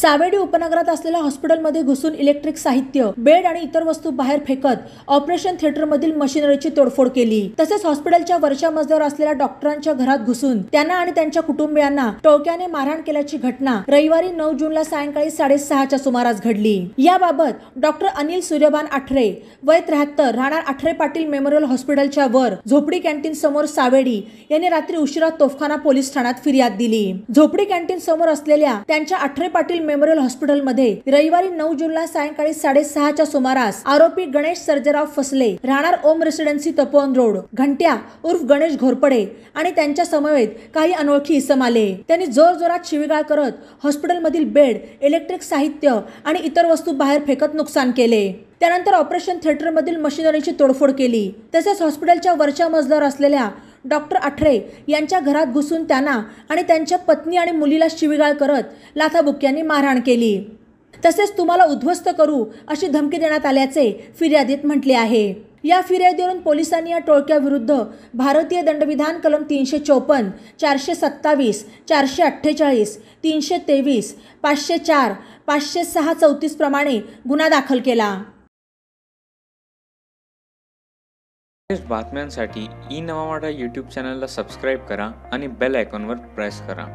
सावेडी उपनगरात असलेल्या हॉस्पिटलमध्ये घुसून इलेक्ट्रिक साहित्य, बेड आणि इतर वस्तू बाहेर फेकत ऑपरेशन थिएटरमधील मशिनरीची तोडफोड केली। तसेच हॉस्पिटलच्या वरच्या मजल्यावर असलेल्या डॉक्टरांच्या घरात घुसून त्यांना आणि त्यांच्या कुटुंबियांना टोळक्याने मारहाण केल्याची घटना रविवारी 9 जूनला सायंकाळी 6:30च्या सुमारास घडली। याबाबत डॉक्टर अनिल सूर्यभान आठरे वय 73 राहणार आठरे पाटील मेमोरियल हॉस्पिटलच्या वर झोपडी कॅन्टीन समोर सावेडी यांनी रात्री उशिरा तोफखाना पोलीस ठाण्यात फिर्याद दिली। झोपडी कॅन्टीन समोर असलेल्या त्यांच्या आठरे पाटील मेमोरियल हॉस्पिटलमध्ये रविवारी 9 जूनला सायंकाळी 6:30च्या सुमारास आरोपी गणेश सर्जेराव फसले राहणार ओम रेसिडेन्सी तपोवन रोड घंट्या उर्फ गणेश घोरपडे आणि त्यांच्या समवेत काही अनोळखी इसम आले। त्यांनी जोरजोरात शिवीगाळ करत हॉस्पिटलमधील बेड, इलेक्ट्रिक साहित्य आणि इतर वस्तू बाहेर फेकत नुकसान केले। त्यानंतर ऑपरेशन थिएटरमधील मशिनरीची तोडफोड केली। तसेच हॉस्पिटलच्या वरच्या मजल्यावर असलेल्या डॉक्टर आठरे यांच्या घरात घुसून त्यांना आणि त्यांच्या पत्नी आणि मुलीला शिवीगाळ करत लाथाबुक्क्यांनी मारहाण केली। तसेच तुम्हाला उद्ध्वस्त करू अशी धमकी देण्यात आल्याचे फिर्यादीत म्हटले आहे। या फिर्यादीवरून पोलिसांनी या टोळक्याविरुद्ध भारतीय दंडविधान कलम 354, 427, 448, 323, 504, 506 34 प्रमाणे गुन्हा दाखल केला। बातम्यांसाठी ई नवा मराठा यूट्यूब चॅनलला सबस्क्राईब करा आणि बेल आयकॉनवर प्रेस करा।